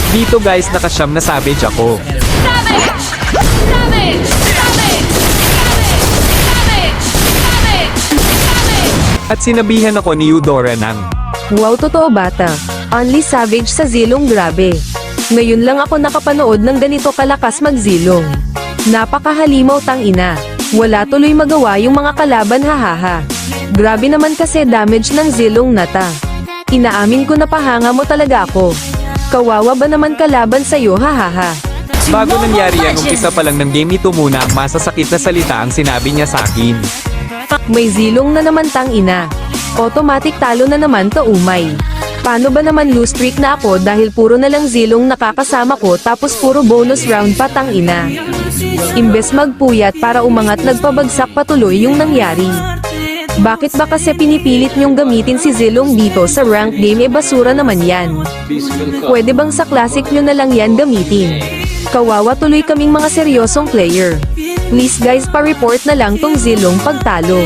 Dito guys, nakasyam na savage ako. Savage! Savage! Savage! Savage! Savage! Savage! At sinabihan ako ni Eudora ng, Wow, totoo bata. Only savage sa zilong, grabe. Ngayon lang ako nakapanood ng ganito kalakas magzilong. Napakahalimaw tangina. Wala tuloy magawa yung mga kalaban, hahaha. Grabe naman kasi damage ng zilong nata. Inaamin ko na pahanga mo talaga ako. Kawawa ba naman kalaban sa'yo, hahaha. bago nangyari yan, umpisa pa lang ng game ito muna ang masasakit na salita ang sinabi niya sa akin. May zilong na naman tangina. Automatic talo na naman to umay. Paano ba naman lose streak na ako dahil puro na lang zilong nakakasama ko tapos puro bonus round pa tangina. Imbes magpuyat para umangat, nagpabagsak patuloy yung nangyari. Bakit ba kasi pinipilit nyong gamitin si zilong dito sa rank game, basura naman yan. Pwede bang sa classic nyo na lang yan gamitin? Kawawa tuloy kaming mga seryosong player. Please guys, pa-report na lang tong zilong pagtalo.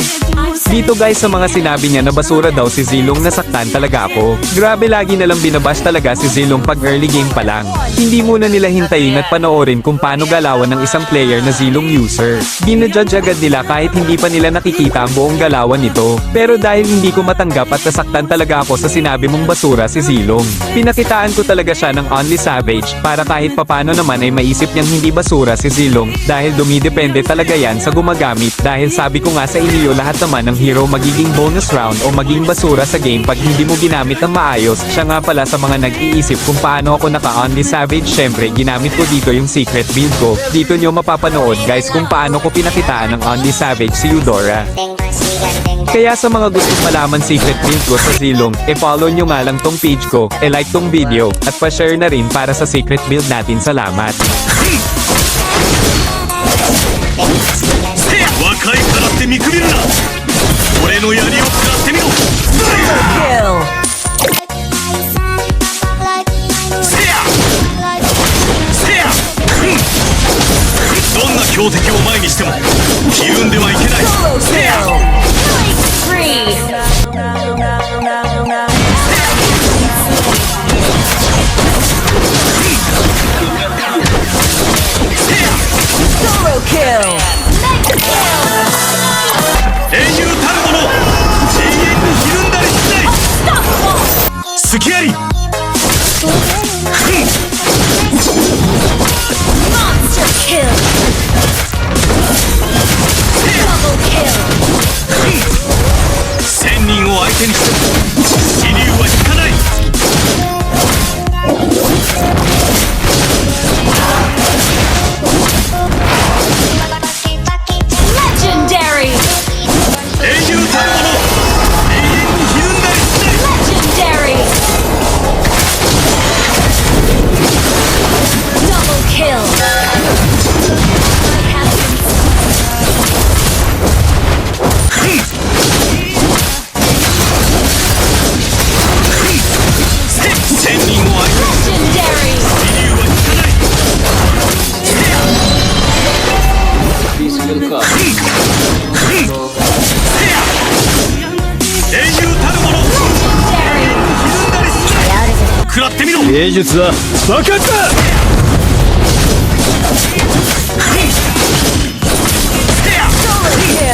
Dito guys, sa mga sinabi niya na basura daw si Zilong, nasaktan talaga ako. Grabe, lagi na lang binabash talaga si Zilong pag early game pa lang. Hindi muna nila hintayin at panoorin kung paano galawan ng isang player na Zilong user. Ginajudge agad nila kahit hindi pa nila nakikita ang buong galawan nito. Pero dahil hindi ko matanggap at nasaktan talaga ako sa sinabi mong basura si Zilong, pinakitaan ko talaga siya ng only savage para kahit papano naman ay maisip niyang hindi basura si Zilong, dahil dumidepende talaga yan sa gumagamit. Dahil sabi ko nga sa inyo, lahat naman ng hero magiging bonus round o maging basura sa game pag hindi mo ginamit ng maayos. Siya nga pala sa mga nag-iisip kung paano ako naka-only savage, syempre ginamit ko dito yung secret build ko. Dito nyo mapapanood guys kung paano ko pinakitaan ng only savage si Eudora. Kaya sa mga gustong malaman secret build ko sa Zilong, follow nyo nga lang tong page ko, like tong video, at pa-share na rin para sa secret build natin. Salamat! 若いからって見くびるな俺の槍を食らってみろせやせやどんな強敵を前にしてもひるんではいけないせや Solo kill! Mega kill! 英雄たる者永遠にひるんだりしない隙あり Monster kill! Double kill! 1000人を相手にしても死竜は引かない Legendary! 英雄たる者永遠にひるんだりしない Legendary! Double kill! I have been 1000人を相手に Legendary! 死竜は引かない英雄たる者 Legendary! ひるんだりしない食らってみろ芸術は爆発だ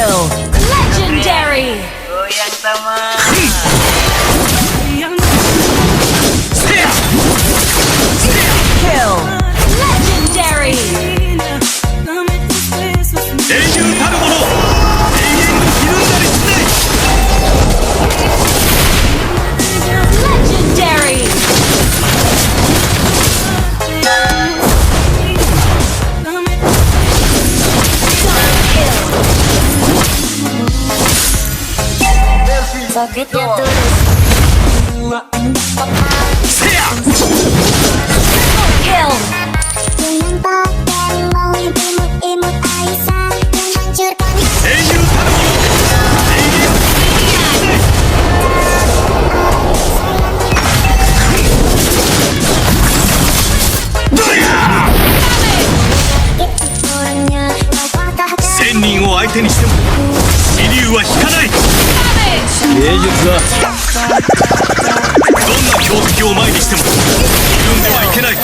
Legendary! Kill! Legendary! 英雄たる者永遠にひるんだりしない Legendary! Kill! 英雄たる者永遠に 1000人を相手にしても死竜は引かない Savage! 芸術はどんな強敵を前にしてもひるんではいけない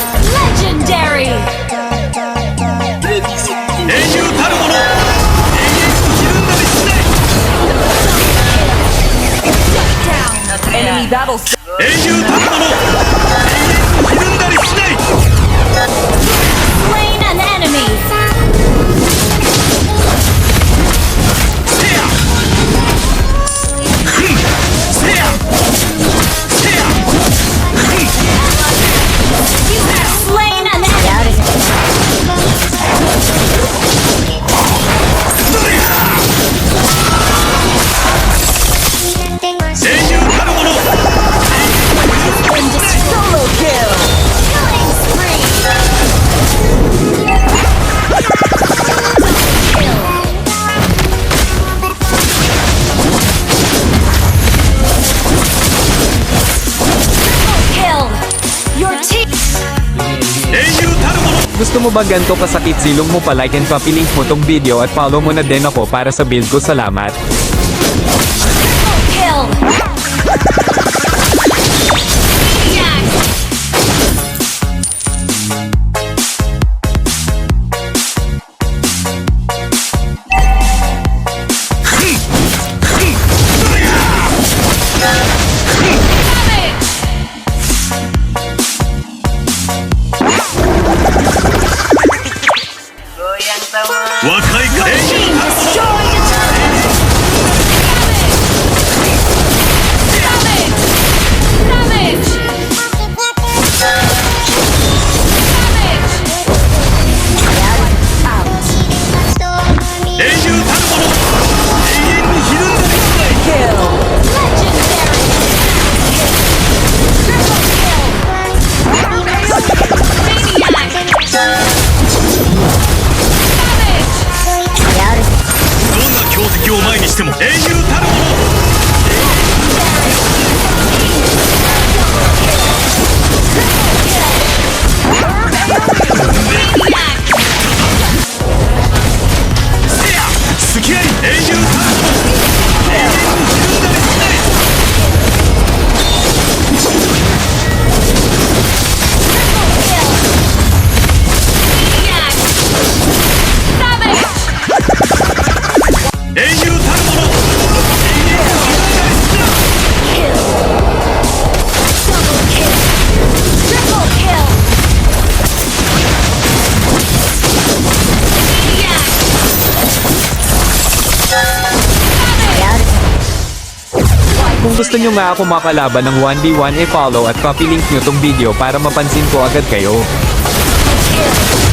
Gusto mo ba ganito kasakit silong mo pa like and pa-link mo tong video at follow mo na din ako para sa build ko. Salamat. Kill. Maniac. Savage. 若いか Team destroyed a turret. Savage. Savage. Savage. 英雄たるもの永遠にひるんだりしない Legendary. Triple kill. Maniac. Savage. どんな強敵を前にしても英雄たるもの Maniac. 付き合い英雄たるもの永遠にひるんだりしない Maniac. Savage. 英雄たるもの永遠にひるんだりしない Kill. Double kill. Triple kill. Maniac. Kung gusto nyo nga ako makalaban ng 1v1 follow at copy link nyo tong video para mapansin ko agad kayo. Kill.